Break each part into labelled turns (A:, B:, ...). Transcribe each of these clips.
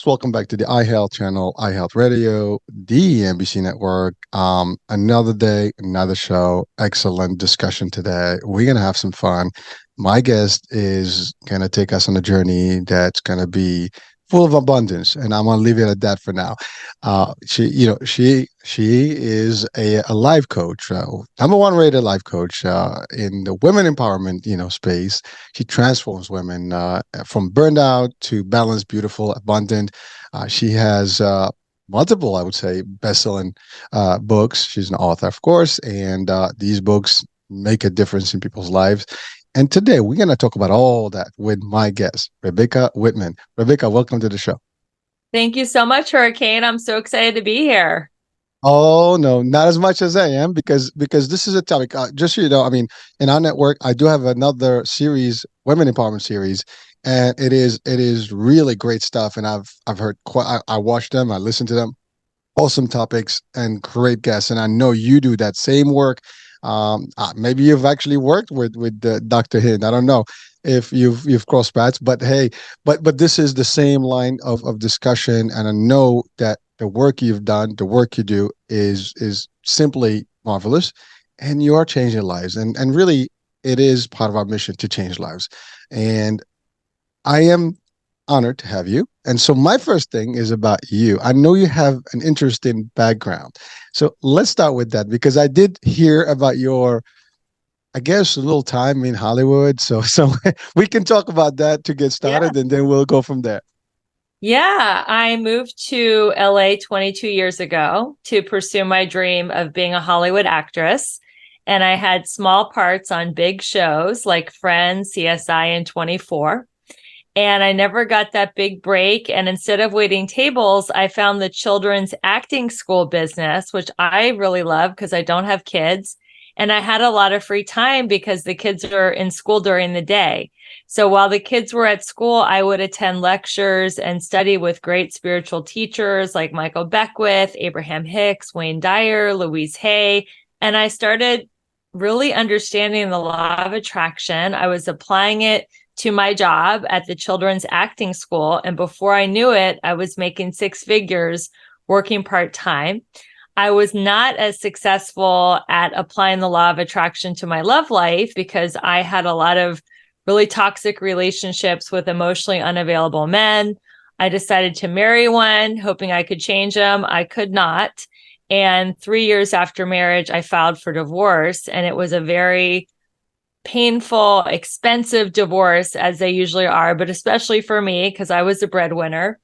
A: Welcome back to the iHealth channel, iHealth Radio, the NBC network. Another day, another show. Excellent discussion today. We're gonna have some fun. My guest is gonna take us on a journey that's gonna be full of abundance, and I'm gonna leave it at that for now. She is a life coach, number one rated life coach in the women empowerment, space. She transforms women from burned out to balanced, beautiful, abundant. She has multiple, I would say, best-selling books. She's an author, of course, and these books make a difference in people's lives. And today we're going to talk about all that with my guest, Rebecca Whitman. Rebecca, welcome to the show.
B: Thank you so much, Hurricane. I'm so excited to be here.
A: Oh no, not as much as I am because this is a topic. Just so you know, I mean, in our network, I do have another series, women empowerment series, and it is really great stuff. And I've heard quite. I watched them, I listened to them. Awesome topics and great guests, and I know you do that same work. Maybe you've actually worked with Dr. Hind. I don't know if you've crossed paths, but hey, but this is the same line of discussion, and I know that the work you've done, the work you do is simply marvelous, and you are changing lives, and really it is part of our mission to change lives, and I am honored to have you. And so my first thing is about you. I know you have an interesting background. So let's start with that because I did hear about your, I guess, a little time in Hollywood. So we can talk about that to get
B: Yeah.
A: started and then we'll go from there.
B: Yeah, I moved to LA 22 years ago to pursue my dream of being a Hollywood actress. And I had small parts on big shows like Friends, CSI, and 24. And I never got that big break. And instead of waiting tables, I found the children's acting school business, which I really love because I don't have kids. And I had a lot of free time because the kids are in school during the day. So while the kids were at school, I would attend lectures and study with great spiritual teachers like Michael Beckwith, Abraham Hicks, Wayne Dyer, Louise Hay. And I started really understanding the law of attraction. I was applying it to my job at the children's acting school. And before I knew it, I was making six figures working part-time. I was not as successful at applying the law of attraction to my love life because I had a lot of really toxic relationships with emotionally unavailable men. I decided to marry one, hoping I could change him. I could not. And 3 years after marriage, I filed for divorce. And it was a very painful, expensive divorce, as they usually are, but especially for me, because I was the breadwinner.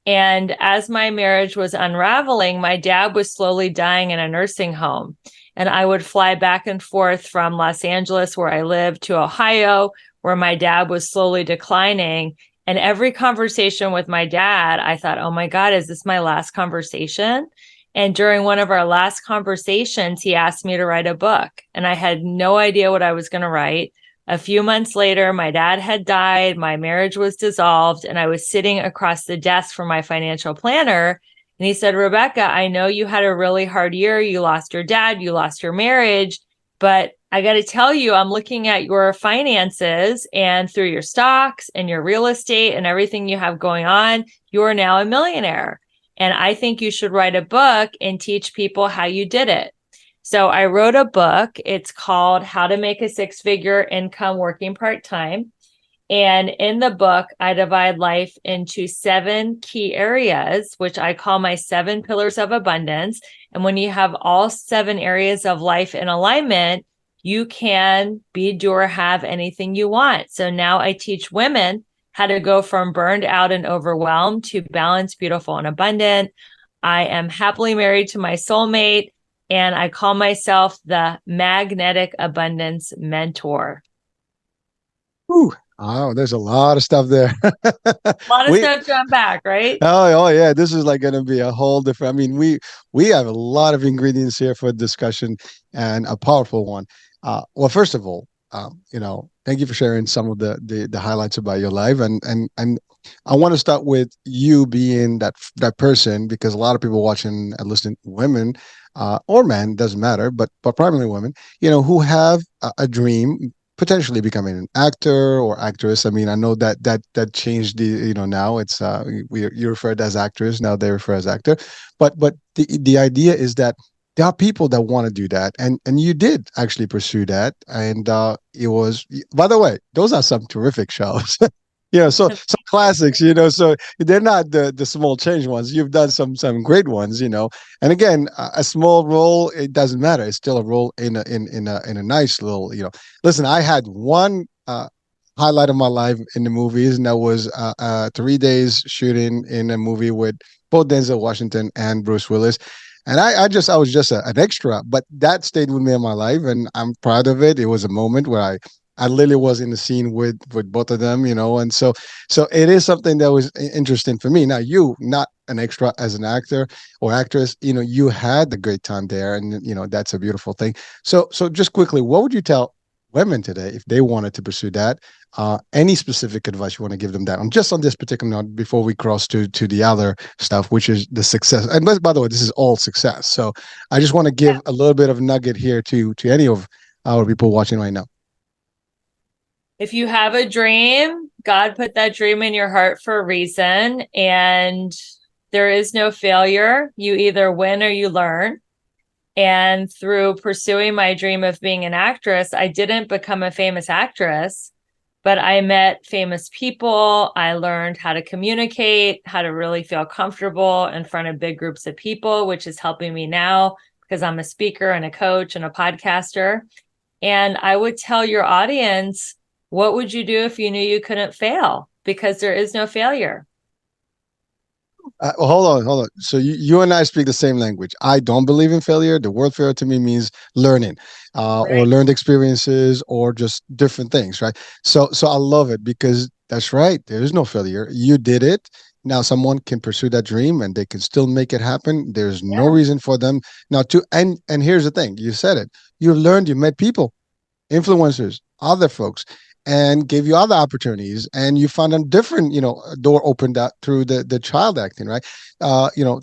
B: And as my marriage was unraveling, my dad was slowly dying in a nursing home. And I would fly back and forth from Los Angeles, where I lived, to Ohio, where my dad was slowly declining. And every conversation with my dad, I thought, oh my God, is this my last conversation? And during one of our last conversations, he asked me to write a book. And I had no idea what I was going to write. A few months later, my dad had died, my marriage was dissolved, and I was sitting across the desk from my financial planner. And he said, Rebecca, I know you had a really hard year. You lost your dad, you lost your marriage, but I got to tell you, I'm looking at your finances and through your stocks and your real estate and everything you have going on, you are now a millionaire. And I think you should write a book and teach people how you did it. So I wrote a book. It's called How to Make a Six-Figure Income Working Part-Time. And in the book, I divide life into 7 key areas, which I call my 7 pillars of abundance. And when you have all 7 areas of life in alignment, you can be, do, or have anything you want. So now I teach women how to go from burned out and overwhelmed to balanced, beautiful, and abundant. I am happily married to my soulmate, and I call myself the Magnetic Abundance Mentor.
A: Ooh, oh, there's a lot of stuff there.
B: A lot of
A: we
B: stuff to unpack, right?
A: oh yeah, this is like going to be a whole different. I mean, we have a lot of ingredients here for discussion and a powerful one. Well, first of all, thank you for sharing some of the highlights about your life, and I want to start with you being that person because a lot of people watching and listening, women or men, doesn't matter, but primarily women, who have a dream potentially becoming an actor or actress. I mean, I know that changed the, now it's we you refer to as actors, now they refer as actor, but the idea is that there are people that want to do that, and you did actually pursue that, and it was, by the way, those are some terrific shows. So some classics, so they're not the small change ones. You've done some great ones, and again, a small role, it doesn't matter. It's still a role in a nice little, Listen, I had one highlight of my life in the movies, and that was 3 days shooting in a movie with both Denzel Washington and Bruce Willis. And I was just an extra, but that stayed with me in my life, and I'm proud of it. It was a moment where I literally was in the scene with both of them, and so it is something that was interesting for me. Now, you not an extra as an actor or actress, you had the great time there, and that's a beautiful thing. So just quickly, what would you tell women today if they wanted to pursue that? Any specific advice you want to give them that on just on this particular note before we cross to the other stuff, which is the success. And by the way, this is all success. So I just want to give a little bit of nugget here to any of our people watching right now.
B: If you have a dream, God put that dream in your heart for a reason, and there is no failure. You either win or you learn. And through pursuing my dream of being an actress, I didn't become a famous actress, but I met famous people. I learned how to communicate, how to really feel comfortable in front of big groups of people, which is helping me now because I'm a speaker and a coach and a podcaster. And I would tell your audience, what would you do if you knew you couldn't fail? Because there is no failure.
A: Well, hold on. So you and I speak the same language. I don't believe in failure. The word failure to me means learning, or
B: Right.
A: learned experiences, or just different things, right? So I love it because that's right. There is no failure. You did it. Now someone can pursue that dream and they can still make it happen. There's no
B: Yeah.
A: reason for them now to. And here's the thing. You said it. You learned. You met people, influencers, other folks, and gave you other opportunities, and you found a different, door opened up through the child acting, right?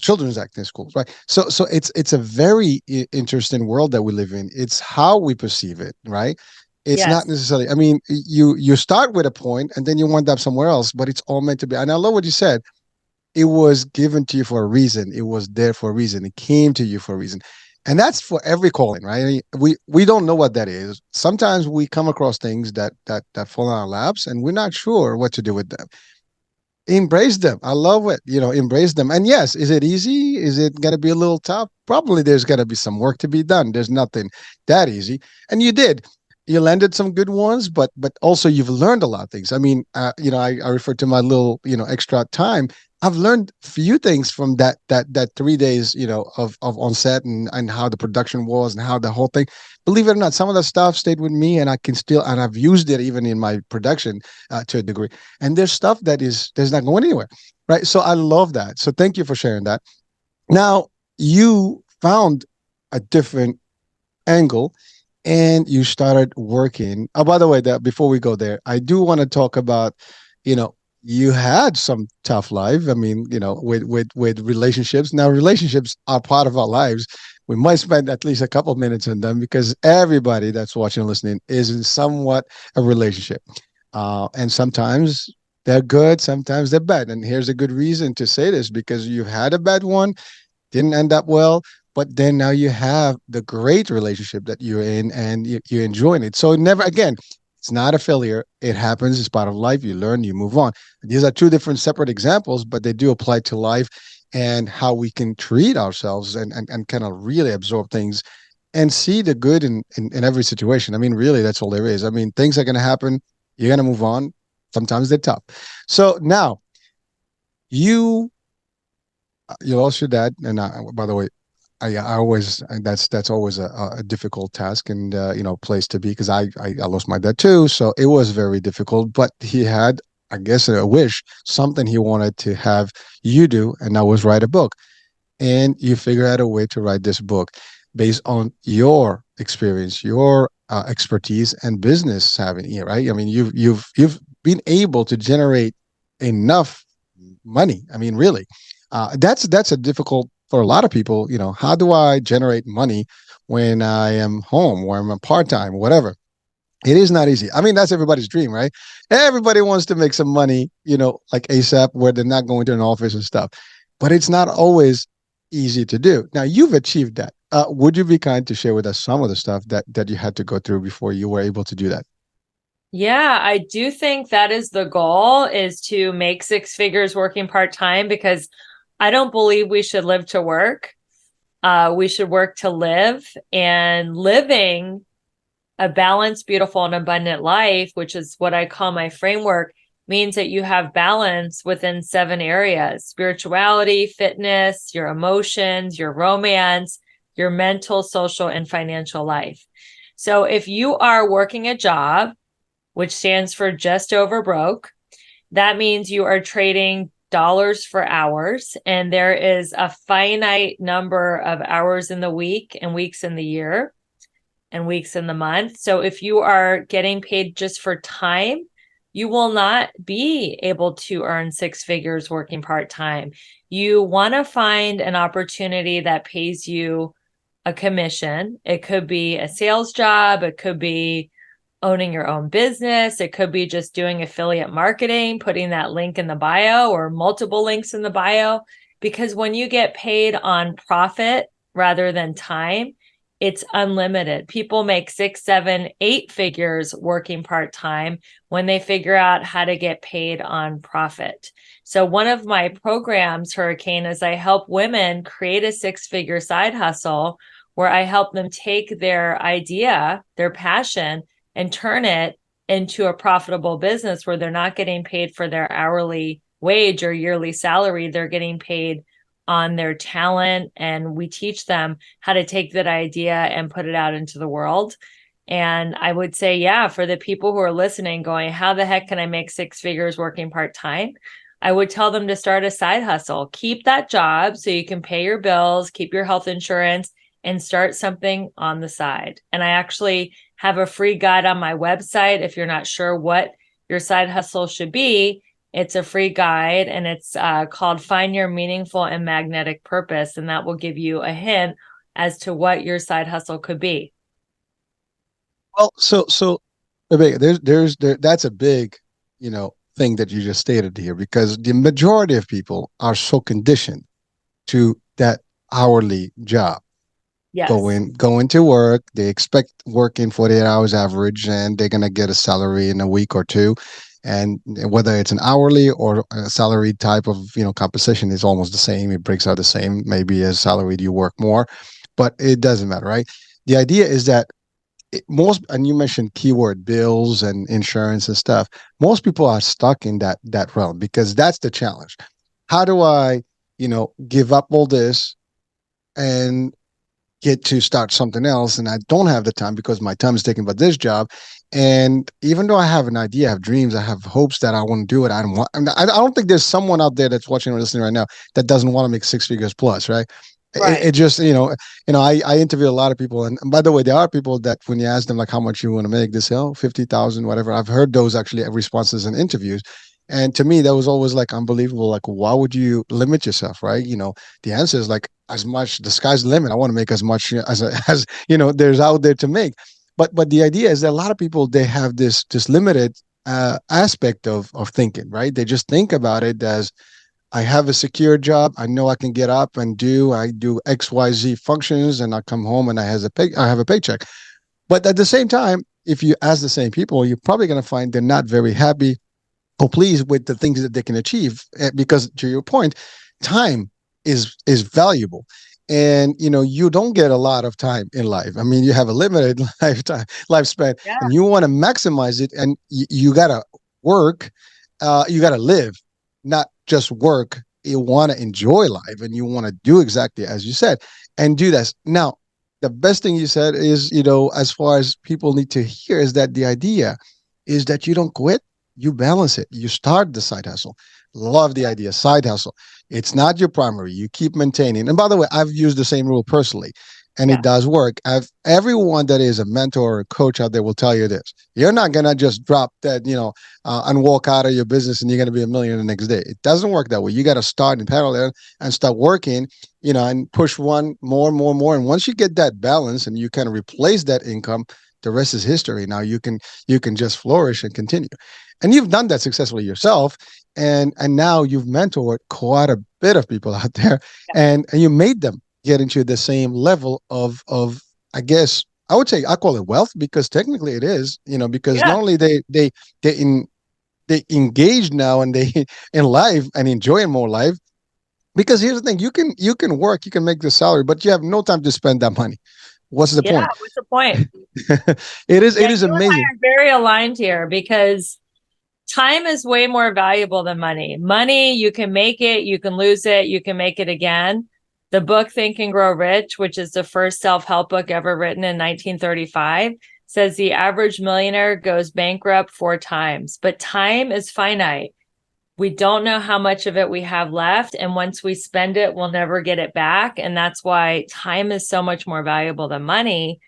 A: Children's acting schools, right? So it's a very interesting world that we live in. It's how we perceive it, right? It's not
B: Yes.
A: necessarily, I mean, you start with a point and then you wind up somewhere else, but it's all meant to be. And I love what you said. It was given to you for a reason. It was there for a reason. It came to you for a reason. And that's for every calling, right? I mean, we don't know what that is. Sometimes we come across things that fall in our laps and we're not sure what to do with them. Embrace them. I love it. Embrace them. And yes, is it easy? Is it going to be a little tough? Probably there's going to be some work to be done. There's nothing that easy. And you did. You landed some good ones, but also you've learned a lot of things. I mean, I refer to my little, extra time. I've learned few things from that 3 days, of on set, and how the production was and how the whole thing. Believe it or not, some of that stuff stayed with me, and I've used it even in my production to a degree. And there's stuff there's not going anywhere, right? So I love that. So thank you for sharing that. Now you found a different angle and you started working. Oh, by the way, that before we go there, I do want to talk about, you had some tough life. I mean, with relationships. Now, relationships are part of our lives. We might spend at least a couple of minutes on them because everybody that's watching and listening is in somewhat a relationship, and sometimes they're good, sometimes they're bad. And here's a good reason to say this: because you had a bad one, didn't end up well, but then now you have the great relationship that you're in and you're enjoying it. So never again, it's not a failure. It happens. It's part of life. You learn, you move on. These are two different separate examples, but they do apply to life and how we can treat ourselves and kind of really absorb things and see the good in every situation. I mean, really, that's all there is. I mean, things are going to happen. You're going to move on. Sometimes they're tough. So now you you lost your dad, and by the way, I always, that's always a difficult task and place to be because I lost my dad too, so it was very difficult. But he had, I guess, a wish, something he wanted to have you do, and that was write a book. And you figure out a way to write this book based on your experience, your expertise, and business having here, right? I mean, you've been able to generate enough money. I mean, really, that's a difficult for a lot of people. How do I generate money when I am home or I'm a part time, whatever? It is not easy. I mean, that's everybody's dream, right? Everybody wants to make some money, like ASAP, where they're not going to an office and stuff. But it's not always easy to do. Now, you've achieved that. Would you be kind to share with us some of the stuff that you had to go through before you were able to do that?
B: Yeah, I do think that is the goal, is to make six figures working part-time, because I don't believe we should live to work. We should work to live, and living a balanced, beautiful, and abundant life, which is what I call my framework, means that you have balance within 7 areas: spirituality, fitness, your emotions, your romance, your mental, social, and financial life. So if you are working a job, which stands for just over broke, that means you are trading dollars for hours, and there is a finite number of hours in the week and weeks in the year and weeks in the month. So if you are getting paid just for time, you will not be able to earn six figures working part-time. You want to find an opportunity that pays you a commission. It could be a sales job, it could be owning your own business, it could be just doing affiliate marketing, putting that link in the bio or multiple links in the bio. Because when you get paid on profit rather than time, it's unlimited. People make 6, 7, 8 figures working part-time when they figure out how to get paid on profit. So one of my programs, Hurricane, is I help women create a 6-figure side hustle, where I help them take their idea, their passion, and turn it into a profitable business where they're not getting paid for their hourly wage or yearly salary. They're getting paid on their talent, and we teach them how to take that idea and put it out into the world. And I would say, yeah, for the people who are listening going, how the heck can I make six figures working part-time? I would tell them to start a side hustle. Keep that job so you can pay your bills, keep your health insurance, and start something on the side. And I actually have a free guide on my website. If you're not sure what your side hustle should be, it's a free guide, and it's called Find Your Meaningful and Magnetic Purpose. And that will give you a hint as to what your side hustle could be.
A: Well, so that's a big, thing that you just stated here, because the majority of people are so conditioned to that hourly job.
B: Yes.
A: Going to work, they expect working 48 hours average, and they're gonna get a salary in a week or two. And whether it's an hourly or a salary type of compensation is almost the same. It breaks out the same. Maybe as salaried you work more, but it doesn't matter, right? The idea is that most, and you mentioned keyword bills and insurance and stuff. Most people are stuck in that realm, because that's the challenge. How do I, give up all this and get to start something else, and I don't have the time because my time is taken by this job. And even though I have an idea, I have dreams, I have hopes that I want to do it, I don't want. I don't think there's someone out there that's watching or listening right now that doesn't want to make six figures plus, right? It
B: Right.
A: just I interview a lot of people, and by the way, there are people that when you ask them like how much you want to make, they say, oh, 50,000, whatever. I've heard those actually responses in interviews. And to me, that was always like unbelievable. Like, why would you limit yourself, right? The answer is like, as much, the sky's the limit. I want to make as much as there's out there to make. But the idea is that a lot of people, they have this limited aspect of thinking, right? They just think about it as, I have a secure job. I know I can get up and I do XYZ functions, and I come home and I have a paycheck. But at the same time, if you ask the same people, you're probably going to find they're not very happy or pleased with the things that they can achieve. Because to your point, time is valuable. And you don't get a lot of time in life. I mean, you have a limited lifespan,
B: Yeah.
A: and you want to maximize it. And you gotta work, you gotta live, not just work. You want to enjoy life, and you want to do exactly as you said, and do this. Now, the best thing you said is, as far as people need to hear, is that the idea is that you don't quit, you balance it. You start the side hustle. Love the idea, side hustle. It's not your primary. You keep maintaining. And by the way, I've used the same rule personally, and it
B: Yeah.
A: does work. Everyone that is a mentor or a coach out there will tell you this. You're not gonna just drop that, and walk out of your business and you're gonna be a millionaire the next day. It doesn't work that way. You got to start in parallel and start working, and push one more, more, more. And once you get that balance and you kind of replace that income, the rest is history. Now you can just flourish and continue. And you've done that successfully yourself. And now you've mentored quite a bit of people out there, and you made them get into the same level of I guess I would say I call it wealth because technically it is, because
B: Yeah.
A: not only they in they engage now and they in life and enjoying more life. Because here's the thing, you can work, you can make the salary, but you have no time to spend that money. What's the
B: Yeah.
A: point?
B: What's the point?
A: It
B: Yeah.
A: is
B: You and I
A: amazing.
B: are very aligned here because time is way more valuable than money. Money, you can make it, you can lose it, you can make it again. The book Think and Grow Rich, which is the first self-help book ever written in 1935, says the average millionaire goes bankrupt 4 times, but time is finite. We don't know how much of it we have left. And once we spend it, we'll never get it back. And that's why time is so much more valuable than money.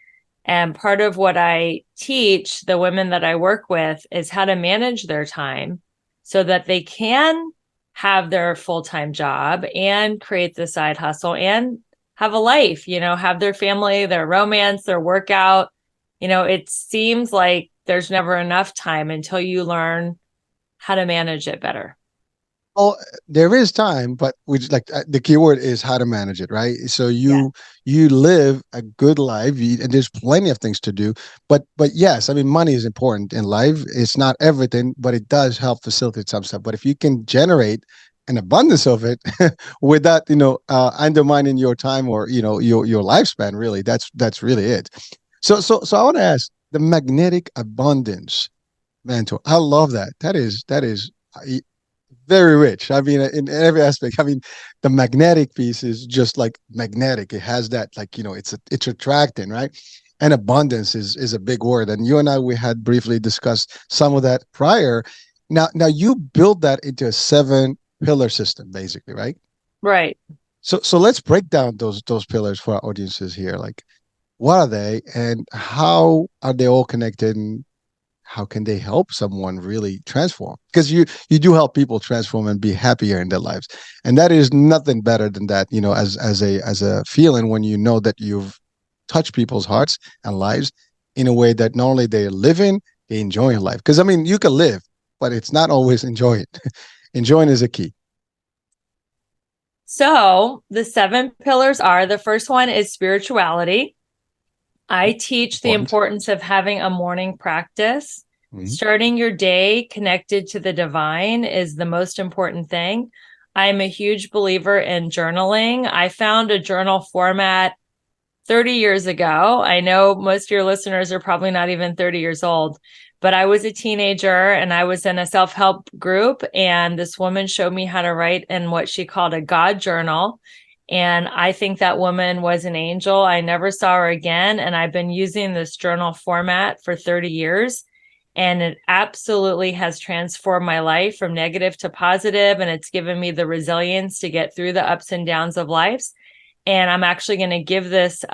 B: And part of what I teach the women that I work with is how to manage their time so that they can have their full-time job and create the side hustle and have a life, have their family, their romance, their workout. It seems like there's never enough time until you learn how to manage it better.
A: Well, there is time, but we just like the key word is how to manage it, right? So
B: Yeah.
A: you live a good life, and there's plenty of things to do. But yes, I mean, money is important in life. It's not everything, but it does help facilitate some stuff. But if you can generate an abundance of it without undermining your time or your lifespan, really, that's really it. So I want to ask the magnetic abundance mentor. I love that. That is very rich. I mean, in every aspect. I mean, the magnetic piece is just like magnetic. It has that, like, it's attracting, right? And abundance is a big word. And you and I, we had briefly discussed some of that prior. Now you build that into a 7 pillar system, basically, right?
B: Right.
A: So let's break down those pillars for our audiences here. Like, what are they, and how are they all connected, and how can they help someone really transform? Because you do help people transform and be happier in their lives, and that is nothing better than that, as a feeling when you know that you've touched people's hearts and lives in a way that not only they're living, they enjoying life. Because I mean, you can live, but it's not always enjoying. Enjoying is a key.
B: So the 7 pillars are, the first one is spirituality. I teach the
A: Important.
B: importance of having a morning practice.
A: Mhm.
B: Starting your day connected to the divine is the most important thing. I'm a huge believer in journaling. I found a journal format 30 years ago. I know most of your listeners are probably not even 30 years old, but I was a teenager and I was in a self-help group, and this woman showed me how to write in what she called a God journal. And I think that woman was an angel. I never saw her again. And I've been using this journal format for 30 years. And it absolutely has transformed my life from negative to positive, and it's given me the resilience to get through the ups and downs of life. And I'm actually going to give this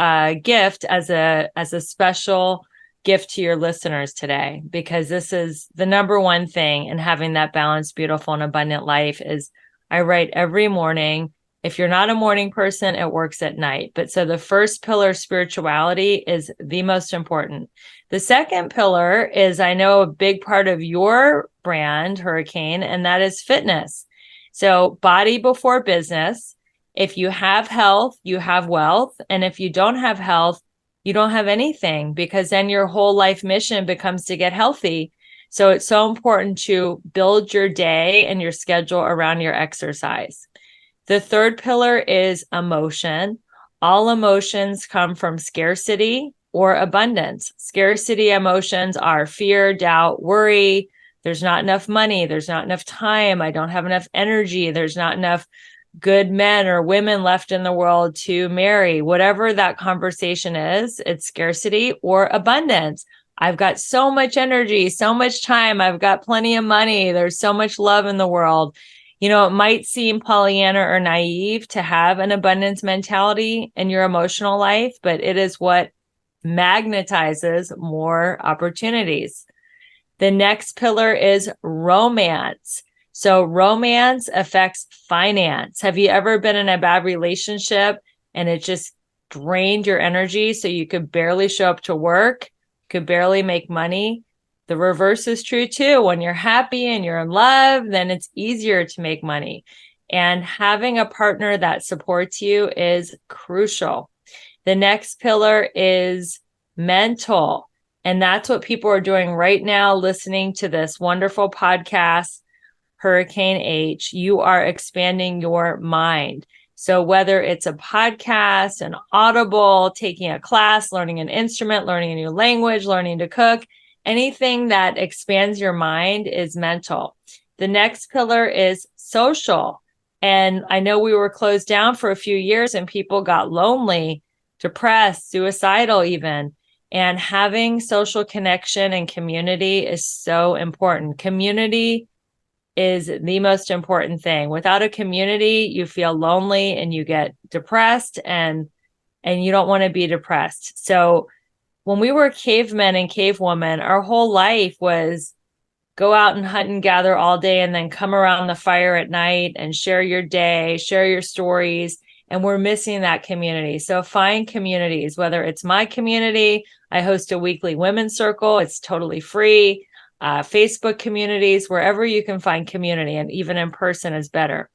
B: gift as a special gift to your listeners today, because this is the number one thing in having that balanced, beautiful, and abundant life. Is I write every morning. If you're not a morning person, it works at night. But so the first pillar, spirituality, is the most important. The second pillar is, I know, a big part of your brand, Hurricane, and that is fitness. So body before business. If you have health, you have wealth. And if you don't have health, you don't have anything, because then your whole life mission becomes to get healthy. So it's so important to build your day and your schedule around your exercise. The third pillar is emotion. All emotions come from scarcity or abundance. Scarcity emotions are fear, doubt, worry. There's not enough money. There's not enough time. I don't have enough energy. There's not enough good men or women left in the world to marry. Whatever that conversation is, it's scarcity or abundance. I've got so much energy, so much time. I've got plenty of money. There's so much love in the world. It might seem Pollyanna or naive to have an abundance mentality in your emotional life, but it is what magnetizes more opportunities. The next pillar is romance. So romance affects finance. Have you ever been in a bad relationship and it just drained your energy so you could barely show up to work? could barely make money, the reverse is true too. When you're happy and you're in love, then it's easier to make money. And having a partner that supports you is crucial. The next pillar is mental. And that's what people are doing right now, listening to this wonderful podcast, Hurricane H. You are expanding your mind. So whether it's a podcast, an audible, taking a class, learning an instrument, learning a new language, learning to cook, anything that expands your mind is mental. The next pillar is social. And I know we were closed down for a few years and people got lonely, depressed, suicidal even. And having social connection and community is so important. Community is the most important thing. Without a community, you feel lonely and you get depressed and you don't want to be depressed. So when we were cavemen and cavewomen, our whole life was go out and hunt and gather all day and then come around the fire at night and share your day, share your stories. And we're missing that community. So find communities, whether it's my community, I host a weekly women's circle. It's totally free. Facebook communities, wherever you can find community, and even in person is better.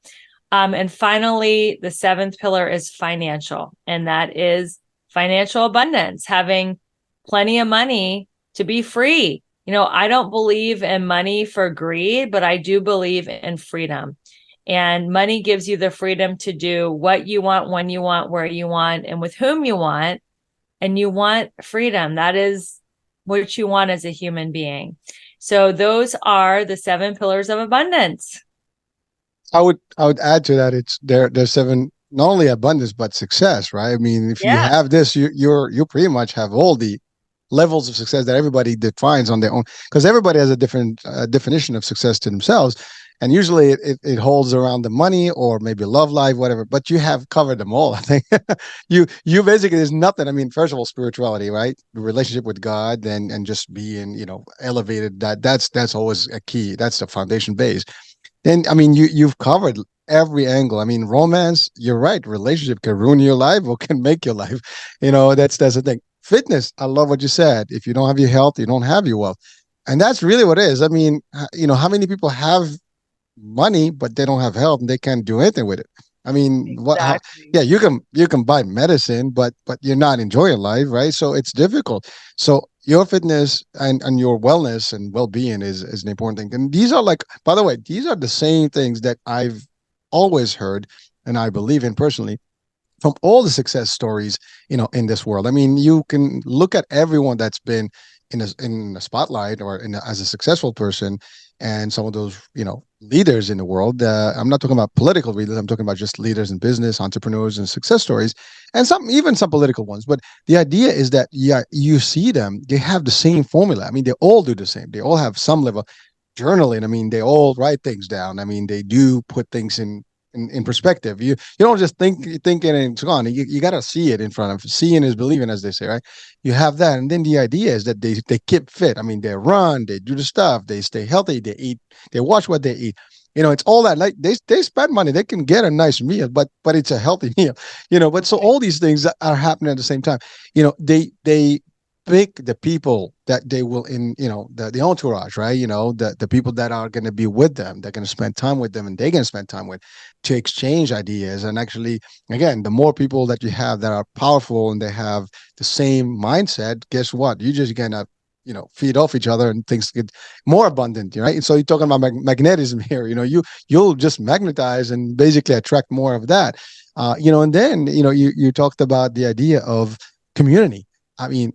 B: And finally, the seventh pillar is financial, and that is financial abundance, having plenty of money to be free. You know, I don't believe in money for greed, but I do believe in freedom. And money gives you the freedom to do what you want, when you want, where you want, and with whom you want. And you want freedom. That is what you want as a human being. So those are the seven pillars of abundance.
A: I would add to that. There's seven, not only abundance but success, right? I mean, if you
B: Yeah,
A: have this, you pretty much have all the levels of success that everybody defines on their own, because everybody has a different definition of success to themselves, and usually it holds around the money or maybe love life, whatever. But you have covered them all. I think you basically, there's nothing. I mean, first of all, spirituality, right? The relationship with God, and just being, elevated. That's always a key. That's the foundation base. Then, I mean, you've covered every angle. I mean, romance, you're right. Relationship can ruin your life or can make your life. That's the thing. Fitness, I love what you said. If you don't have your health, you don't have your wealth. And that's really what it is. I mean, how many people have money but they don't have health and they can't do anything with it? I mean, what how
B: exactly.
A: yeah, you can buy medicine, but you're not enjoying life, right? So it's difficult. So your fitness and your wellness and well-being is an important thing. And these are, like, by the way, these are the same things that I've always heard and I believe in personally from all the success stories, in this world. I mean, you can look at everyone that's been in a spotlight or as a successful person, and some of those, leaders in the world. I'm not talking about political leaders. I'm talking about just leaders in business, entrepreneurs, and success stories, and even some political ones. But the idea is that, yeah, you see them; they have the same formula. I mean, they all do the same. They all have some level journaling. I mean, they all write things down. I mean, they do put things in perspective. You don't just thinking and it's gone. You got to see it in front of. Seeing is believing, as they say, right? You have that, and then the idea is that they keep fit. I mean, they run, they do the stuff, they stay healthy, they eat, they watch what they eat. It's all that. Like, they spend money, they can get a nice meal, but it's a healthy meal. But so all these things that are happening at the same time. They pick the people that they will the entourage, right? The people that are going to be with them, they're going to spend time with them, and they're going to spend time with, to exchange ideas. And actually, again, the more people that you have that are powerful and they have the same mindset, guess what? You just gonna feed off each other and things get more abundant, right? And so you're talking about magnetism here. You'll just magnetize and basically attract more of that. And then you talked about the idea of community. I mean,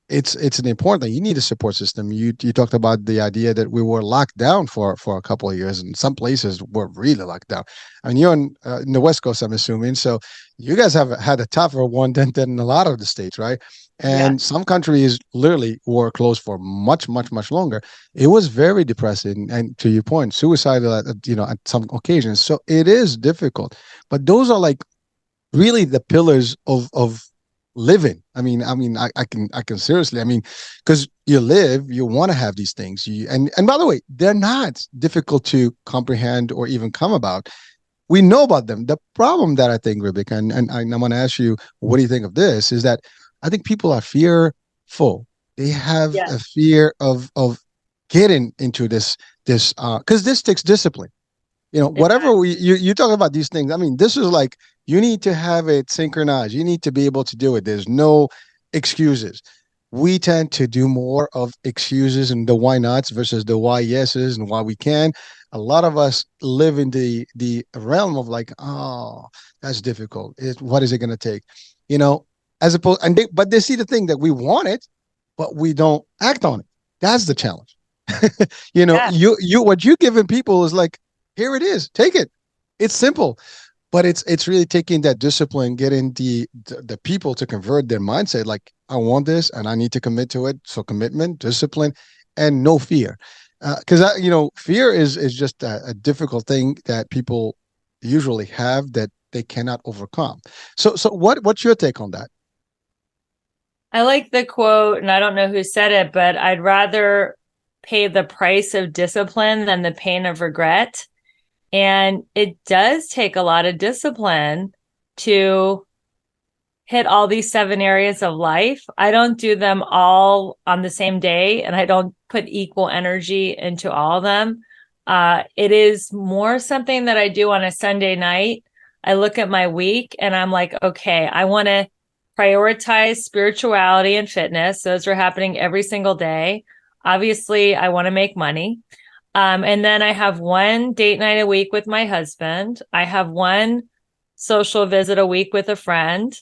A: it's an important thing. You need a support system. You talked about the idea that we were locked down for a couple of years, and some places were really locked down. I mean, you're in the West Coast, I'm assuming, so you guys have had a tougher one than a lot of the states, right?
B: Yeah.
A: And some countries literally were closed for much, much, much longer. It was very depressing, and to your point, suicidal at some occasions. So it is difficult, but those are like really the pillars of living. I mean, I can seriously, I mean, because you live, you want to have these things. And by the way, they're not difficult to comprehend or even come about. We know about them. The problem that I think, Rebecca, and I'm going to ask you, what do you think of this? Is that I think people are fearful. They have
B: Yes.
A: a fear of getting into this because this takes discipline.
B: It
A: Whatever you talk about these things. I mean, this is like you need to have it synchronized. You need to be able to do it. There's no excuses. We tend to do more of excuses and the why nots versus the why yeses and why we can. A lot of us live in the realm of like, oh, that's difficult. What is it going to take? You know, as opposed but they see the thing that we want it, but we don't act on it. That's the challenge.
B: yeah.
A: You what you're giving people is like, here it is, take it. It's simple, but it's really taking that discipline, getting the people to convert their mindset. Like, I want this, and I need to commit to it. So commitment, discipline, and no fear, because fear is just a difficult thing that people usually have that they cannot overcome. So what's your take on that?
B: I like the quote, and I don't know who said it, but I'd rather pay the price of discipline than the pain of regret. And it does take a lot of discipline to hit all these 7 areas of life. I don't do them all on the same day, and I don't put equal energy into all of them. It is more something that I do on a Sunday night. I look at my week and I'm like, okay, I want to prioritize spirituality and fitness. Those are happening every single day. Obviously, I want to make money. And then I have one date night a week with my husband. I have one social visit a week with a friend,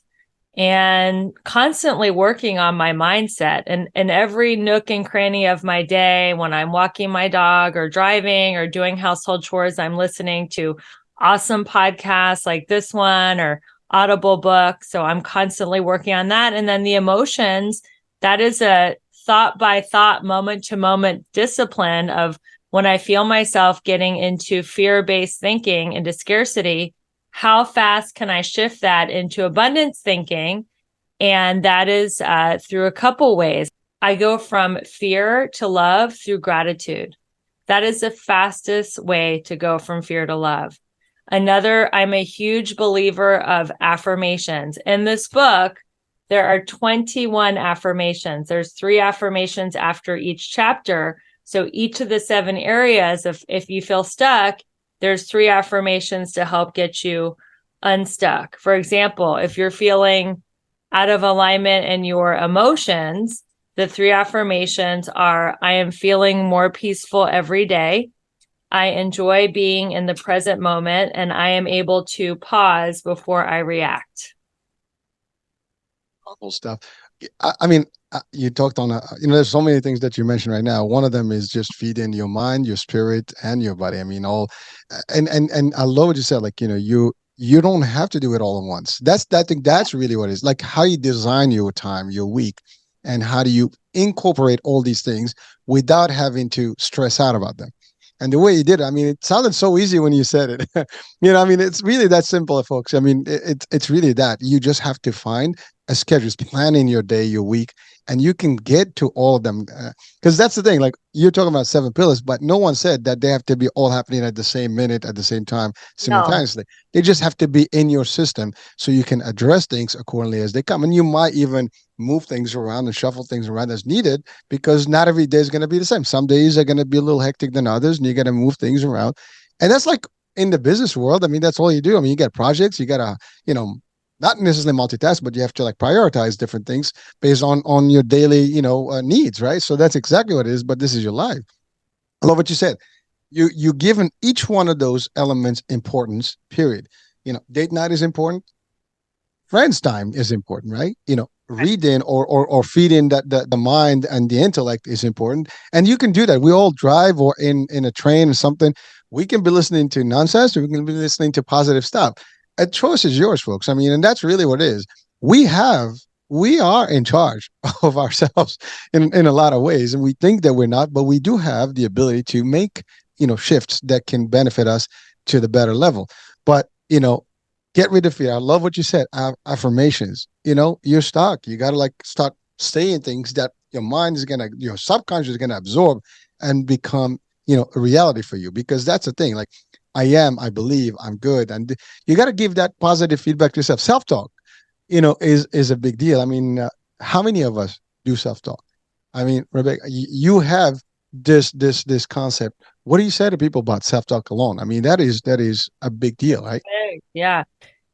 B: and constantly working on my mindset and every nook and cranny of my day. When I'm walking my dog or driving or doing household chores, I'm listening to awesome podcasts like this one or Audible books. So I'm constantly working on that. And then the emotions, that is a thought by thought, moment to moment discipline of when I feel myself getting into fear-based thinking, into scarcity, how fast can I shift that into abundance thinking? And that is through a couple ways. I go from fear to love through gratitude. That is the fastest way to go from fear to love. Another, I'm a huge believer of affirmations. In this book, there are 21 affirmations. There's 3 affirmations after each chapter. So each of the 7 areas, if you feel stuck, there's 3 affirmations to help get you unstuck. For example, if you're feeling out of alignment in your emotions, the 3 affirmations are: I am feeling more peaceful every day. I enjoy being in the present moment, and I am able to pause before I react.
A: Awful stuff. I mean, you talked on there's so many things that you mentioned right now. One of them is just feed in your mind, your spirit, and your body. I mean, all, and I love what you said. Like, you don't have to do it all at once. I think that's really what it is. Like, how you design your time, your week, and how do you incorporate all these things without having to stress out about them. And the way you did it, I mean, it sounded so easy when you said it. I mean, it's really that simple, folks. I mean, it's really that. You just have to find a schedule, planning your day, your week, and you can get to all of them. Because that's the thing. Like, you're talking about 7 pillars, but no one said that they have to be all happening at the same minute, at the same time,
B: No,
A: simultaneously. They just have to be in your system so you can address things accordingly as they come. And you might even move things around and shuffle things around as needed, because not every day is going to be the same. Some days are going to be a little hectic than others, and you got to move things around. And that's like in the business world. I mean, that's all you do. I mean, you got projects, you got to, not necessarily multitask, but you have to like prioritize different things based on your daily, needs, right? So that's exactly what it is. But this is your life. I love what you said. You given each one of those elements importance. Period. Date night is important. Friends time is important, right? Reading or feeding the mind and the intellect is important, and you can do that. We all drive or in a train or something. We can be listening to nonsense, or we can be listening to positive stuff. A choice is yours, folks. I mean, and that's really what it is. We are in charge of ourselves in a lot of ways, and we think that we're not, but we do have the ability to make shifts that can benefit us to the better level. But get rid of fear. I love what you said. Affirmations. You're stuck. You got to like start saying things that your mind is gonna, your subconscious is gonna absorb and become, a reality for you. Because that's the thing. Like, I believe, I'm good, and you got to give that positive feedback to yourself. Self talk, is a big deal. I mean, how many of us do self talk? I mean, Rebecca, you have this concept. What do you say to people about self-talk alone? I mean, that is a big deal, right?
B: Yeah.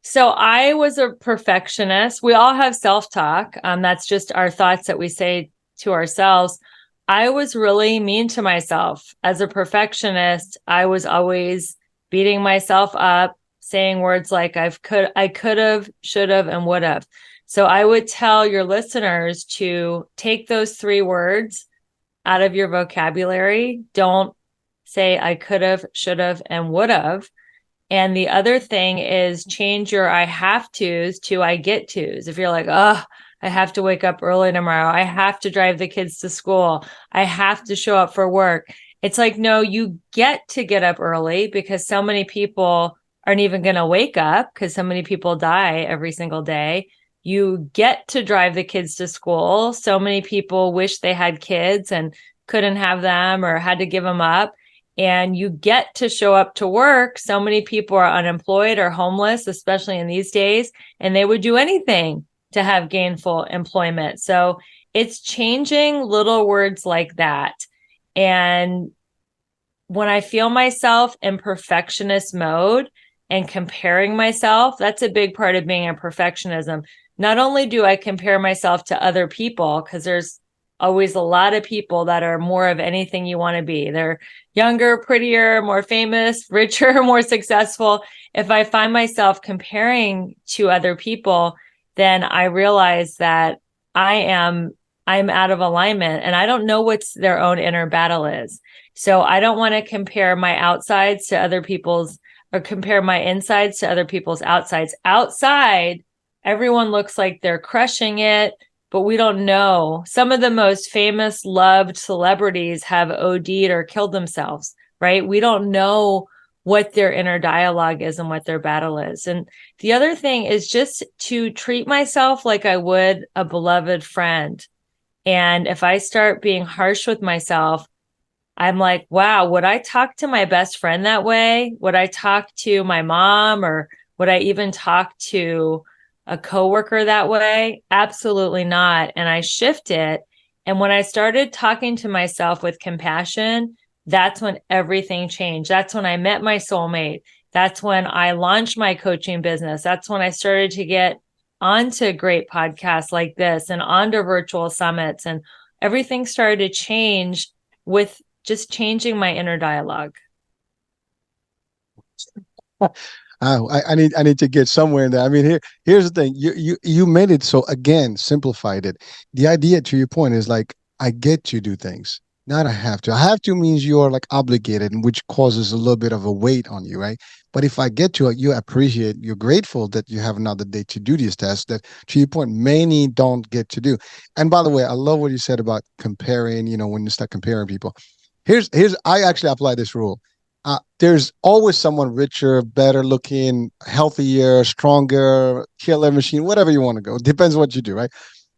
B: So I was a perfectionist. We all have self-talk. That's just our thoughts that we say to ourselves. I was really mean to myself. As a perfectionist, I was always beating myself up, saying words like I could have, should have, and would have. So I would tell your listeners to take those three words out of your vocabulary. Don't say I could have, should have, and would have. And the other thing is change your I have to's to I get to's. If you're like, oh, I have to wake up early tomorrow. I have to drive the kids to school. I have to show up for work. It's like, no, you get to get up early because so many people aren't even going to wake up because so many people die every single day. You get to drive the kids to school. So many people wish they had kids and couldn't have them or had to give them up, and you get to show up to work. So many people are unemployed or homeless, especially in these days, and they would do anything to have gainful employment. So it's changing little words like that. And when I feel myself in perfectionist mode and comparing myself, that's a big part of being a perfectionism. Not only do I compare myself to other people, because there's always a lot of people that are more of anything you want to be. They're younger, prettier, more famous, richer, more successful. If I find myself comparing to other people, then I realize that I'm out of alignment and I don't know what's their own inner battle is. So I don't want to compare my outsides to other people's or compare my insides to other people's outsides. Outside, everyone looks like they're crushing it, but we don't know. Some of the most famous, loved celebrities have OD'd or killed themselves, right? We don't know what their inner dialogue is and what their battle is. And the other thing is just to treat myself like I would a beloved friend. And if I start being harsh with myself, I'm like, wow, would I talk to my best friend that way? Would I talk to my mom, or would I even talk to a coworker that way? Absolutely not. And I shift it. And when I started talking to myself with compassion, that's when everything changed. That's when I met my soulmate. That's when I launched my coaching business. That's when I started to get onto great podcasts like this and onto virtual summits. And everything started to change with just changing my inner dialogue.
A: I need to get somewhere in there. I mean, here's the thing. You made it so, again, simplified it. The idea, to your point, is like I get to do things, not I have to. I have to means you're like obligated, and which causes a little bit of a weight on you, right? But if I get to it, you appreciate, you're grateful that you have another day to do these tasks that, to your point, many don't get to do. And by the way, I love what you said about comparing, when you start comparing people. Here's I actually apply this rule. There's always someone richer, better looking, healthier, stronger, killer machine, whatever you want to go. Depends what you do, right?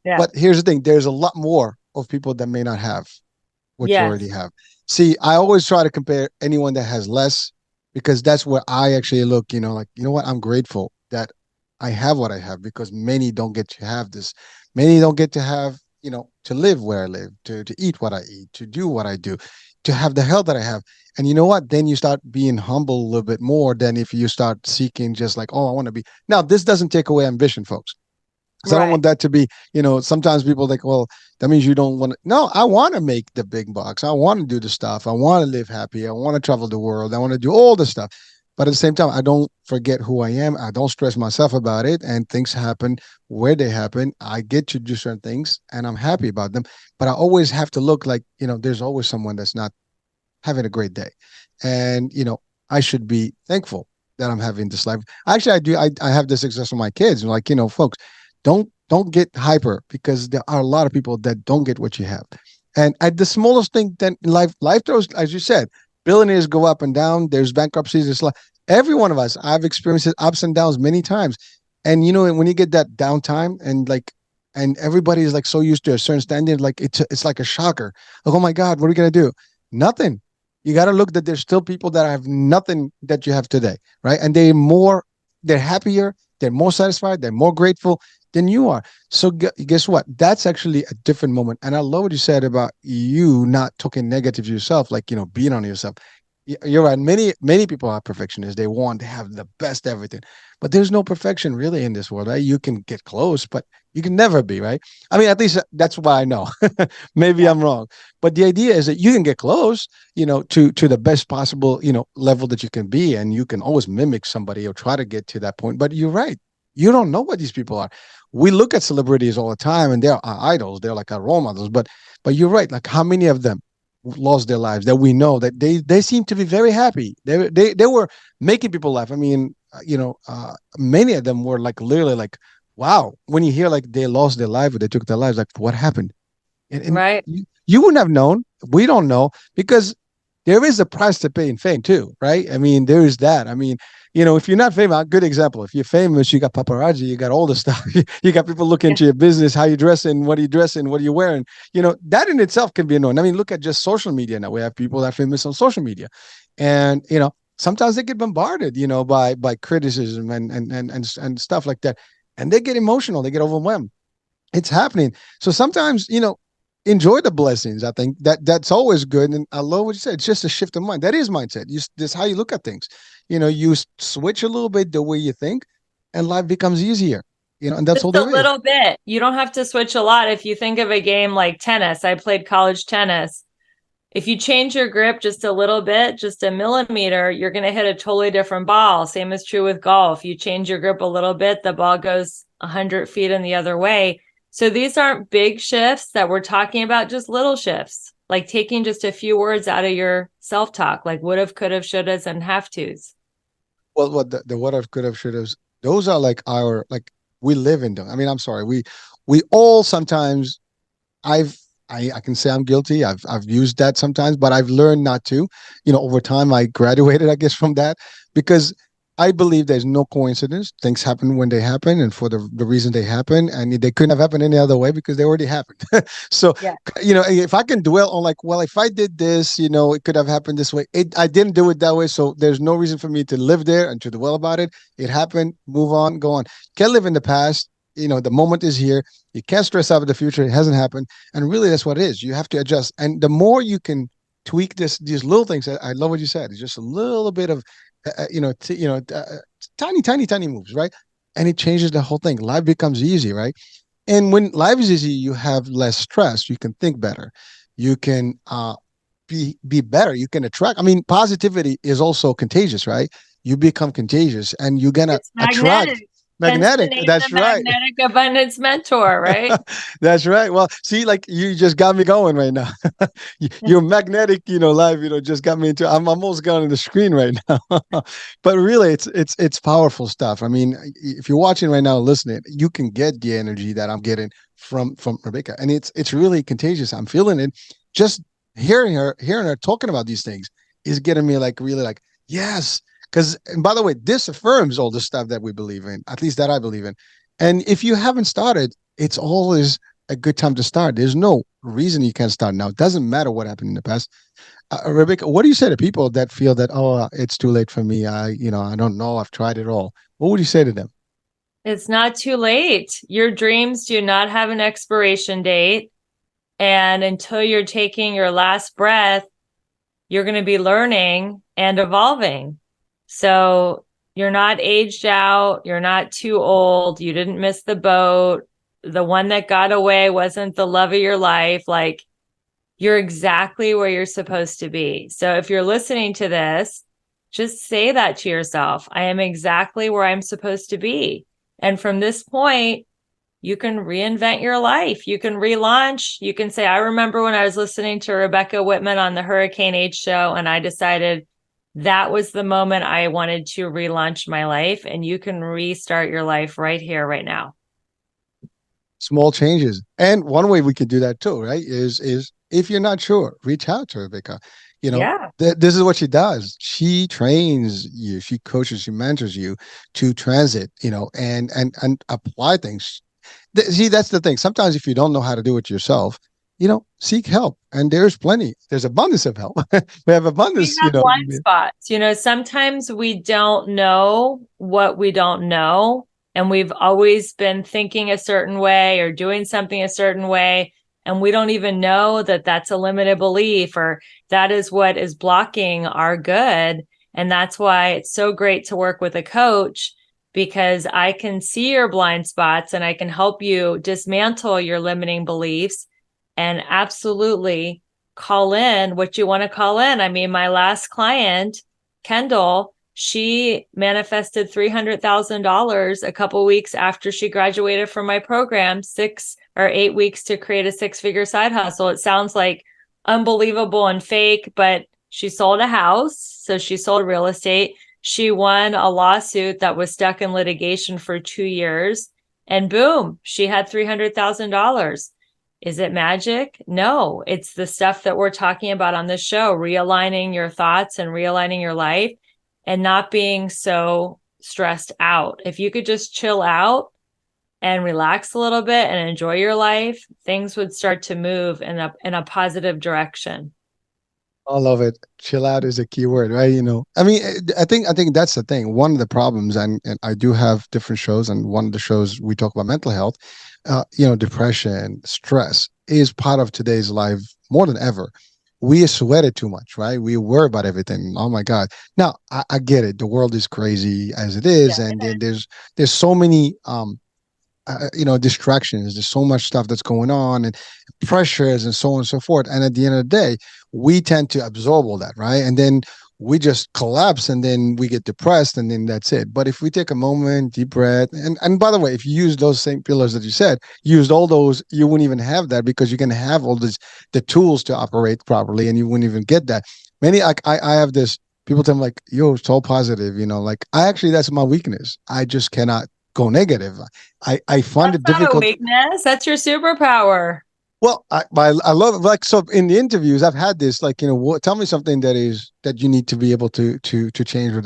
B: Yeah.
A: But here's the thing: there's a lot more of people that may not have what you already
B: Yes.
A: have. See, I always try to compare anyone that has less, because that's where I actually look, like, you know what? I'm grateful that I have what I have, because many don't get to have this. Many don't get to have, to live where I live, to eat what I eat, to do what I do, to have the health that I have. And you know what? Then you start being humble a little bit more than if you start seeking just like, oh, I want to be. Now, this doesn't take away ambition, folks. Because I don't
B: Right.
A: want that to be, sometimes people think, well, that means you don't want to. No, I want to make the big bucks. I want to do the stuff. I want to live happy. I want to travel the world. I want to do all the stuff. But at the same time, I don't forget who I am. I don't stress myself about it. And things happen where they happen. I get to do certain things and I'm happy about them. But I always have to look like, there's always someone that's not having a great day. And, I should be thankful that I'm having this life. Actually, I do. I have this success with my kids. Like, folks, don't get hyper, because there are a lot of people that don't get what you have. And at the smallest thing then in life throws, as you said, billionaires go up and down. There's bankruptcies. It's like every one of us, I've experienced it, ups and downs many times. And when you get that downtime and everybody is like so used to a certain standard, like it's like a shocker. Like, oh my God, what are we gonna do? Nothing. You got to look that there's still people that have nothing that you have today, right? And they're happier, they're more satisfied, they're more grateful, than you are. So guess what? That's actually a different moment. And I love what you said about you not talking negative to yourself, like, being on yourself. You're right. Many people are perfectionists. They want to have the best everything, but there's no perfection really in this world, right? You can get close, but you can never be, right? I mean, at least that's what I know. Maybe
B: Yeah.
A: I'm wrong, but the idea is that you can get close, to the best possible, level that you can be, and you can always mimic somebody or try to get to that point. But you're right. You don't know what these people are. We look at celebrities all the time, and they're our idols. They're like our role models. But you're right. Like, how many of them lost their lives that we know that they seem to be very happy. They were making people laugh. I mean, many of them were like literally like, wow. When you hear like they lost their life or they took their lives, like what happened? And
B: Right.
A: you wouldn't have known. We don't know because there is a price to pay in fame too, right? I mean, there is that. I mean, if you're not famous, a good example. If you're famous, you got paparazzi, you got all the stuff. You got people looking
B: Yeah.
A: into your business, how you dressing, what are you dressing, what are you wearing. That in itself can be annoying. I mean, look at just social media now. We have people that are famous on social media, and sometimes they get bombarded, by criticism and stuff like that, and they get emotional, they get overwhelmed. It's happening. So sometimes, enjoy the blessings. I think that's always good. And I love what you said. It's just a shift of mind. That is mindset. That's how you look at things. You switch a little bit the way you think, and life becomes easier. And that's
B: Just
A: all
B: a
A: there is.
B: little bit. You don't have to switch a lot. If you think of a game like tennis, I played college tennis. If you change your grip just a little bit, just a millimeter, you're going to hit a totally different ball. Same is true with golf. You change your grip a little bit, the ball goes 100 feet in the other way. So these aren't big shifts that we're talking about, just little shifts, like taking just a few words out of your self-talk, like would have, could have, should have, and have tos.
A: Well, what the what have, could have, should have, those are like our, like, we live in them. I mean, I'm sorry. We all sometimes, I've I can say I'm guilty. I've used that sometimes, but I've learned not to. Over time I graduated, I guess, from that because I believe there's no coincidence. Things happen when they happen and for the reason they happen, and they couldn't have happened any other way because they already happened. So,
B: Yeah.
A: if I can dwell on like, well, if I did this, it could have happened this way. I didn't do it that way, so there's no reason for me to live there and to dwell about it. It happened. Move on. Go on. Can't live in the past. The moment is here. You can't stress out the future. It hasn't happened. And really, that's what it is. You have to adjust. And the more you can tweak these little things, I love what you said. It's just a little bit of, tiny, tiny, tiny moves, right? And it changes the whole thing. Life becomes easy, right? And when life is easy, you have less stress. You can think better. You can be better. You can attract. I mean, positivity is also contagious, right? You become contagious, and you're gonna
B: It's
A: attract.
B: magnetic. Hence the
A: Magnetic.
B: name the
A: That's right.
B: Magnetic Abundance Mentor, right?
A: That's right. Well, see, like you just got me going right now. Your magnetic, live, just got me into. I'm almost gone on the screen right now. But really, it's powerful stuff. I mean, if you're watching right now, listening, you can get the energy that I'm getting from Rebecca, and it's really contagious. I'm feeling it. Just hearing her talking about these things is getting me like really like yes. Because, and by the way, this affirms all the stuff that we believe in, at least that I believe in. And if you haven't started, it's always a good time to start. There's no reason you can't start now. It doesn't matter what happened in the past. Rebecca, what do you say to people that feel that, oh, it's too late for me? I don't know. I've tried it all. What would you say to them?
B: It's not too late. Your dreams do not have an expiration date. And until you're taking your last breath, you're going to be learning and evolving. So you're not aged out. You're not too old. You didn't miss the boat. The one that got away wasn't the love of your life. Like you're exactly where you're supposed to be. So if you're listening to this, just say that to yourself. I am exactly where I'm supposed to be. And from this point, you can reinvent your life. You can relaunch. You can say, I remember when I was listening to Rebecca Whitman on the Hurricane H show, and I decided that was the moment I wanted to relaunch my life. And you can restart your life right here, right now.
A: Small changes. And one way we could do that too, right? Is if you're not sure, reach out to Rebecca.
B: Yeah.
A: This is what she does. She trains you, she coaches, she mentors you to transit, and apply things. See, that's the thing. Sometimes if you don't know how to do it yourself, seek help. And there's plenty. There's abundance of help. We have
B: We
A: abundance,
B: have blind spots. Sometimes we don't know what we don't know. And we've always been thinking a certain way or doing something a certain way. And we don't even know that that's a limited belief or that is what is blocking our good. And that's why it's so great to work with a coach, because I can see your blind spots and I can help you dismantle your limiting beliefs and absolutely call in what you want to call in. I mean, my last client, Kendall, she manifested $300,000 a couple weeks after she graduated from my program, 6 or 8 weeks to create a six-figure side hustle. It sounds like unbelievable and fake, but she sold a house. So she sold real estate. She won a lawsuit that was stuck in litigation for 2 years. And boom, she had $300,000. Is it magic? No, it's the stuff that we're talking about on this show, realigning your thoughts and realigning your life and not being so stressed out. If you could just chill out and relax a little bit and enjoy your life, things would start to move in a positive direction.
A: I love it. Chill out is a key word, right? I mean, I think that's the thing. One of the problems, and I do have different shows, and one of the shows we talk about mental health. Depression, stress is part of today's life more than ever. We sweat it too much, right? We worry about everything. Oh my God! Now I get it. The world is crazy as it is,
B: Yeah.
A: and then there's so many distractions. There's so much stuff that's going on and pressures and so on and so forth. And at the end of the day, we tend to absorb all that, right? And then we just collapse and then we get depressed and then that's it. But if we take a moment, deep breath, and by the way, if you use those same pillars that you said, used all those, you wouldn't even have that because you can have all the tools to operate properly and you wouldn't even get that. I have this, people tell me like, yo, so positive, like I actually, that's my weakness. I just cannot go negative. I find
B: That's
A: it
B: not a
A: difficult.
B: weakness. That's your superpower.
A: Well, I love like so in the interviews I've had this like tell me something that you need to be able to change or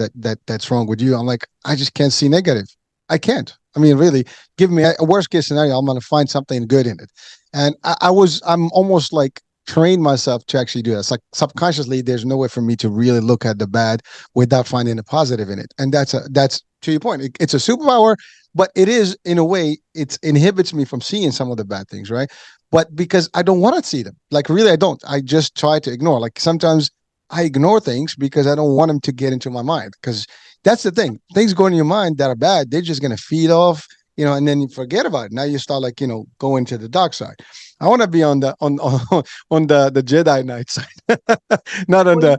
A: that's wrong with you. I'm like I just can't see negative. I can't. I mean, really, give me a worst case scenario. I'm gonna find something good in it, and I'm almost like trained myself to actually do that. It's like subconsciously, there's no way for me to really look at the bad without finding the positive in it, and that's to your point. It's a superpower, but it is in a way it inhibits me from seeing some of the bad things, right? But because I don't want to see them, like really, I don't. I just try to ignore. Like sometimes I ignore things because I don't want them to get into my mind. Because that's the thing. Things go in your mind that are bad, they're just gonna feed off, and then you forget about it. Now you start like going to the dark side. I want to be on the on the Jedi Knight side, not on
B: Well,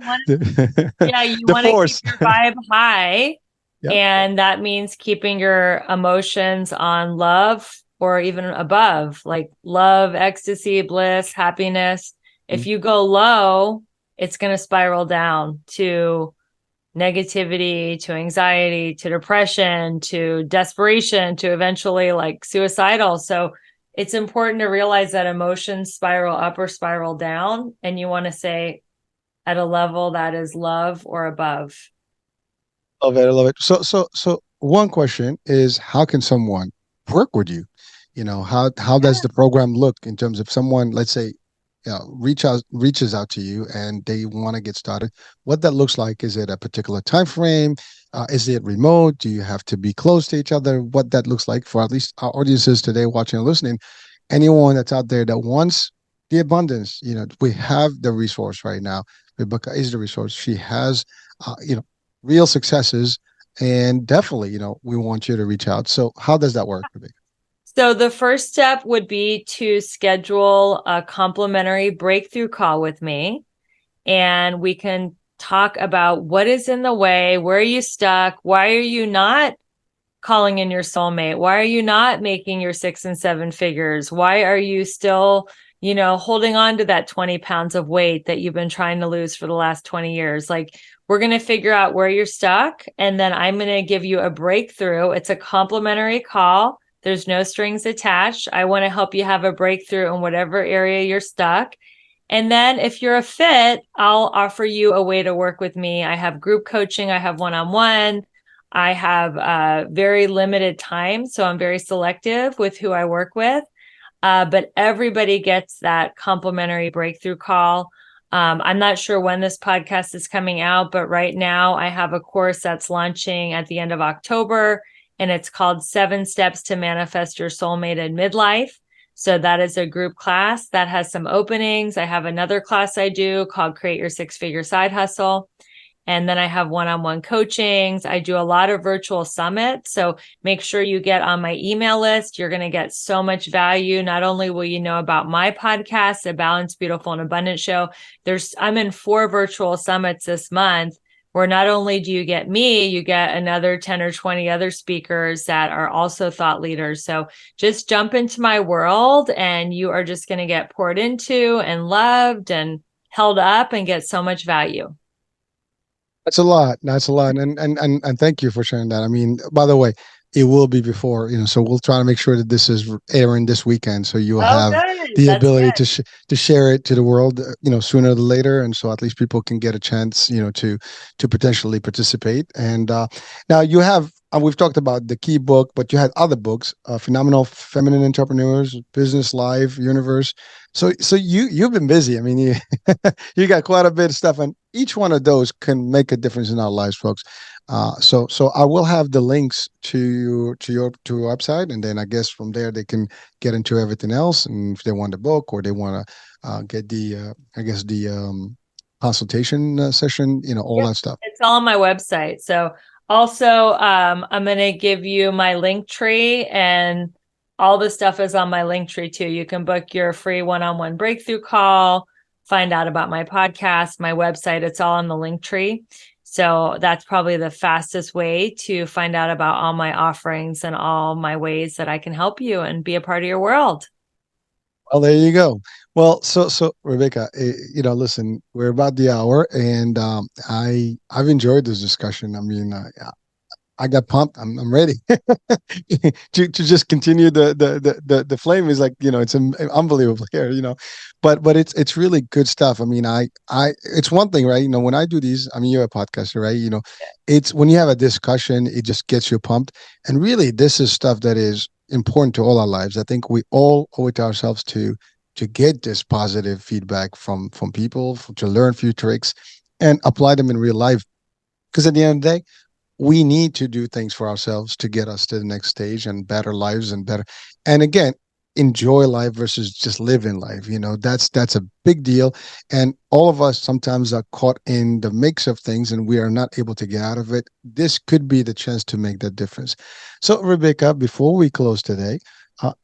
B: yeah, you
A: the
B: want to keep
A: Force.
B: your vibe high.
A: Yep.
B: And that means keeping your emotions on love or even above, like love, ecstasy, bliss, happiness. If you go low, it's going to spiral down to negativity, to anxiety, to depression, to desperation, to eventually like suicidal. So it's important to realize that emotions spiral up or spiral down. And you want to say at a level that is love or above.
A: Love it. I love it. So one question is, how can someone work with you? How does the program look in terms of someone, let's say, reaches out to you and they want to get started? What that looks like? Is it a particular time frame? Is it remote? Do you have to be close to each other? What that looks like for at least our audiences today, watching and listening. Anyone that's out there that wants the abundance, we have the resource right now. Rebecca is the resource. She has, real successes. And definitely, we want you to reach out. So how does that work, Rebecca?
B: So the first step would be to schedule a complimentary breakthrough call with me. And we can talk about what is in the way, where are you stuck, why are you not calling in your soulmate, why are you not making your 6 and 7 figures, why are you still holding on to that 20 pounds of weight that you've been trying to lose for the last 20 years. Like we're going to figure out where you're stuck. And then I'm going to give you a breakthrough. It's a complimentary call. There's no strings attached. I want to help you have a breakthrough in whatever area you're stuck. And then if you're a fit, I'll offer you a way to work with me. I have group coaching. I have one-on-one. I have very limited time. So I'm very selective with who I work with. But everybody gets that complimentary breakthrough call. I'm not sure when this podcast is coming out, but right now I have a course that's launching at the end of October. and it's called 7 Steps to Manifest Your Soulmate in Midlife. So that is a group class that has some openings. I have another class I do called Create Your Six-Figure Side Hustle. And then I have one-on-one coachings. I do a lot of virtual summits. So make sure you get on my email list. You're going to get so much value. Not only will you know about my podcast, the Balanced, Beautiful, and Abundant Show, I'm in 4 virtual summits this month, where not only do you get me, you get another 10 or 20 other speakers that are also thought leaders. So just jump into my world and you are just going to get poured into and loved and held up and get so much value.
A: That's a lot. That's a lot. And thank you for sharing that. I mean, by the way, it will be before, so we'll try to make sure that this is airing this weekend. So you'll have
B: Good.
A: the
B: That's
A: ability
B: good.
A: to share it to the world, sooner than later. And so at least people can get a chance, to potentially participate. And now you have, we've talked about the key book, but you had other books, Phenomenal Feminine Entrepreneurs, Business Live Universe. So you've been busy. I mean, you got quite a bit of stuff, and each one of those can make a difference in our lives, folks. So I will have the links to your website, and then I guess from there they can get into everything else, and if they want the book or they want to get the consultation session, all
B: Yep.
A: that stuff.
B: It's all on my website. So also, I'm going to give you my link tree, and all the stuff is on my link tree too. You can book your free one-on-one breakthrough call, find out about my podcast, my website. It's all on the link tree. So that's probably the fastest way to find out about all my offerings and all my ways that I can help you and be a part of your world.
A: Well, there you go. Well, so Rebecca, listen, we're about the hour, and I've enjoyed this discussion. I mean, I got pumped. I'm ready to just continue the flame is like, it's unbelievable here, but it's really good stuff. I mean, it's one thing, right? When I do these, I mean, you're a podcaster, right? It's when you have a discussion, it just gets you pumped. And really, this is stuff that is important to all our lives. I think we all owe it to ourselves to get this positive feedback from people, to learn few tricks and apply them in real life. Because at the end of the day, we need to do things for ourselves to get us to the next stage and better lives and better. And again, enjoy life versus just live in life. That's a big deal. And all of us sometimes are caught in the mix of things and we are not able to get out of it. This could be the chance to make that difference. So, Rebecca, before we close today,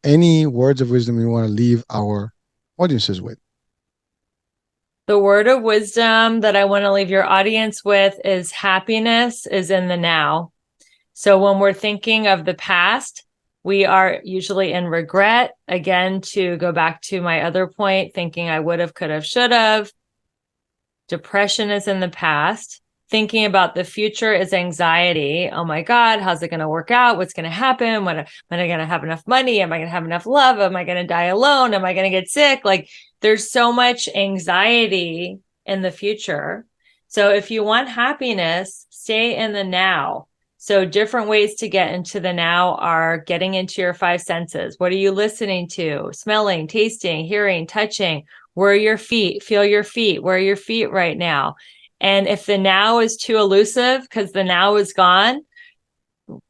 A: any words of wisdom you want to leave our audiences with?
B: The word of wisdom that I want to leave your audience with is happiness is in the now. So when we're thinking of the past, we are usually in regret. Again, to go back to my other point, thinking I would have, could have, should have. Depression is in the past. Thinking about the future is anxiety. Oh my God, how's it going to work out? What's going to happen? When am I going to have enough money? Am I going to have enough love? Am I going to die alone? Am I going to get sick? Like, there's so much anxiety in the future. So if you want happiness, stay in the now. So different ways to get into the now are getting into your 5 senses. What are you listening to? Smelling, tasting, hearing, touching. Where are your feet? Feel your feet. Where are your feet right now? And if the now is too elusive because the now is gone,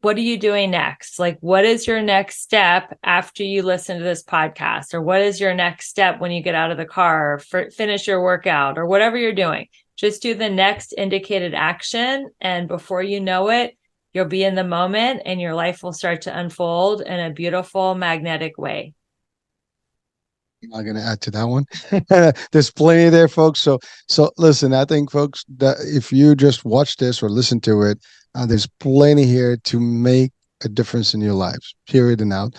B: what are you doing next? Like, what is your next step after you listen to this podcast? Or what is your next step when you get out of the car or finish your workout or whatever you're doing? Just do the next indicated action. And before you know it, you'll be in the moment and your life will start to unfold in a beautiful, magnetic way.
A: I'm not going to add to that one. There's plenty there, folks. So listen, I think, folks, that if you just watch this or listen to it, there's plenty here to make a difference in your lives, period and out.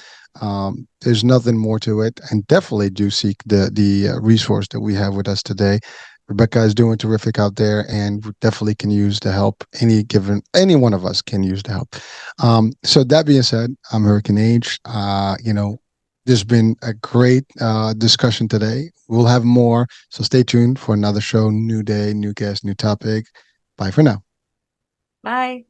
A: There's nothing more to it, and definitely do seek the resource that we have with us today. Rebecca is doing terrific out there, and we definitely can use the help. Any one of us can use the help. So that being said, I'm Hurricane Age. There's been a great discussion today. We'll have more, so stay tuned for another show. New day, new guest, new topic. Bye for now.
B: Bye.